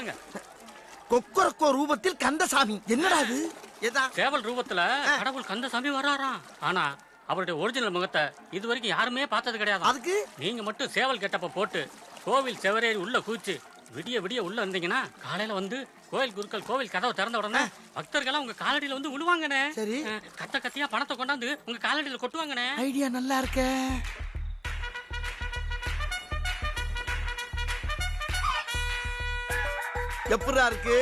பாருங்க. கொக்கரக்கோ ரூபத்தில் கந்தசாமி. என்னடா இது? சேவல் ரூபத்துல கடவுள் கந்தசாமி வராராம். ஆனா அவருடைய ஒரிஜினல் முகத்தை இது வரைக்கும் யாருமே பார்த்தது கிடையாது. அதுக்கு நீங்க மட்டும் சேவல் கெட்டப்ப போட்டு கோவில் செவரேறி உள்ள கூச்சு விடிய விடிய உள்ள இருந்தீங்கன்னா காலையில வந்து கோயில் குருக்கள் கோவில் கதவை திறந்த உடனே பக்தர்கள் உங்க காலடியில வந்து விழுவாங்கண்ணே. சரி, கத்த கத்தியா பணத்தை கொண்டாந்து உங்க காலடியில கொட்டுவாங்கண்ணே. ஐடியா நல்லா இருக்க. எப்படா இருக்கு?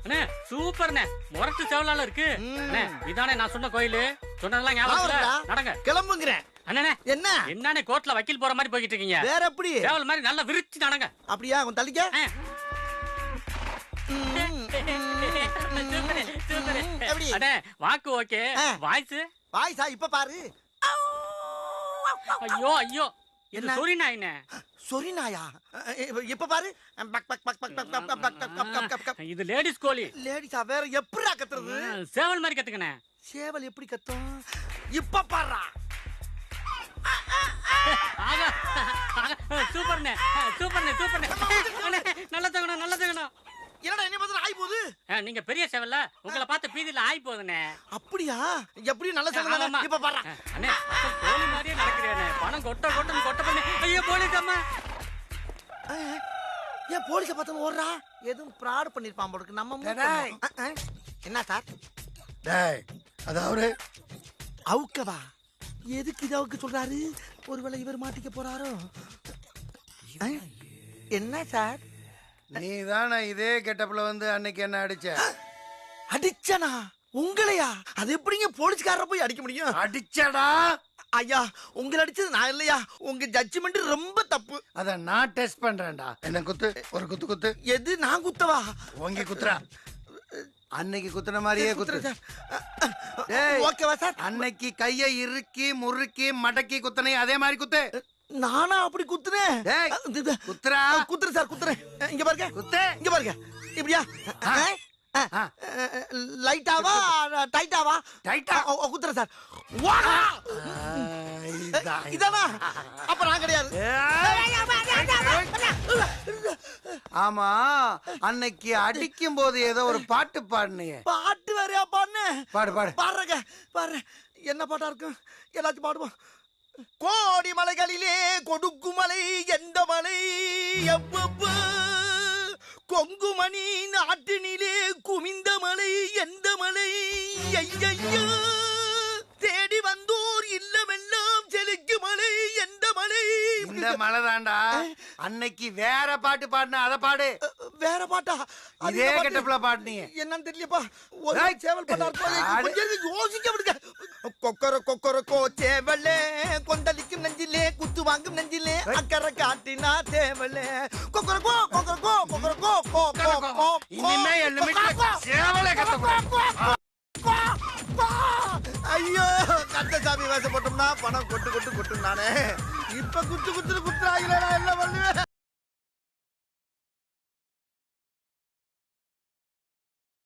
அண்ணே சூப்பர்ண்ணே. முரட்டு சேவலால இருக்கு. அண்ணே இதானே நான் சொன்ன கோயிலு. சொன்னதெல்லாம் ஞாபகம் நடங்க. கிளம்புங்கிறேன். அண்ணே என்ன என்னண்ணே கோர்ட்ல வக்கீல் போற மாதிரி போய்கிட்டு இருக்கீங்க? வேற எப்படி? சேவல் மாதிரி நல்லா விரிச்சு நடங்க. அப்படியா? கொஞ்சம் தள்ளிக்க. அண்ணே வாக்கு ஓகே. வாய்ஸ் வாய்ஸா? இப்ப பாரு. ஐயோ ஐயோ என்ன சொரி நாயினே. சொரி நாயா? இப்ப பாரு. இது லேடிஸ் கோழி. லேடிஸா? வேற எப்படிடா கத்துறது? சேவல் மாதிரி கத்துக்கணே. சேவல் எப்படி கத்தும்? இப்ப பாரு. சூப்பர்ண்ணே சூப்பர்ண்ணே சூப்பர்ண்ணே. நல்ல தகணும் நல்ல தகணும். என்னடா என்ன பார்த்தா ஆயி போகுது? நீங்க பெரிய சேவல்ல உங்களை பார்த்த பீதியில ஆயி போகுதுண்ணே. அப்படியா? எப்படியும் நல்ல சேவல். இப்ப பாரு. அண்ணே கோழி மாதிரியே நடக்கிறேனே. பணம் கொட்ட கொட்டன்னு கொட்ட பண்ணி. ஐயோ போலீஸ் அம்மா. ஏன் போலீஸை பார்த்தா ஓடுறா? எதுவும் ஃப்ராட் பண்ணிருப்பான் போடுக்கு. நம்ம என்ன சார்? டேய் அதாவது அவுக்கவா? எதுக்கு இது அவுக்க சொல்றாரு? ஒருவேளை இவர் மாட்டிக்க போறாரோ? என்ன சார்? நீ தானே இதே கெட்டப்ல வந்து அன்னைக்கு என்ன அடிச்ச? அடிச்சனா? உங்களையா? அது எப்படிங்க போலீஸ்காரரை போய் அடிக்க முடியும்? அடிச்சடா ஐயா, உங்களை அடிச்சது நான் இல்லையா. உங்க ஜட்ஜ்மெண்ட் ரொம்ப தப்பு. அத நான் டெஸ்ட் பண்றேன்டா. என்ன குத்து, ஒரு குத்து குத்து. எது? நான் குத்தவா? ஓங்கி குத்துறா. அன்னைக்கு குத்துன மாதிரியே குத்துற. ஓகேவா சார்? அன்னைக்கு கையை இறுக்கி முறுக்கி மடக்கி குத்தனை அதே மாதிரி குத்து. நானா அப்படி குத்துறேன்? குத்துறா. குத்துறேன் சார், குத்துறேன். இங்க பாருங்க, குத்து. இங்க பாருங்க. இப்படியா? லைட்டாவா டைட்டாவா? டைட்டா குத்துறேன் சார். இதானா? அப்ப நான் கிடையாது. ஆமா, அன்னைக்கு அடிக்கும் போது ஏதோ ஒரு பாட்டு பாடுனியே. பாட்டு வேறையா பாடுன? பாடு பாடு. பாடுறங்க பாடுற. என்ன பாட்டா இருக்கும்? எல்லாத்தையும் பாடுவோம். கோடி மலைகளிலே கொடுக்கு மலை எந்த மலை எவ்வளவு, கொங்குமணி நாட்டினிலே குமிந்த மலை எந்த மலை, ஐயையோ தேடி வந்தோர் இல்லமெல்லாம் செழிக்கு மலை எந்த மலை. இந்த மலை தாண்டா. அன்னைக்கு வேற பாட்டு பாடுன, அத பாடு. வேற பாட்டா? இதே கெட்டப்ல பாடுனீங்க. என்னன்னு தெரியலப்பா. ஒரு சேவல் பாட்டா யோசிக்க விடுங்க. கொக்கர கொக்கர கோ சேவலே, கொந்தளிக்கும் நெஞ்சிலே குத்து வாங்கும் நெஞ்சிலே அக்கறை காட்டினா சேவலே. கொக்கர கோ கொக்கர கோ கொக்கர கோ கோ கோ கோ. இனிமே எல்லுமிட்டு சேவலே கத்தக்கூடாது. ஐயோ, கந்தசாமி வேஷம் போட்டோம்னா பணம் கொட்டு கொட்டு கொட்டும் நானே. இப்ப குத்து குத்துன்னு குத்துறாங்களா? என்ன பண்ணுவேன்?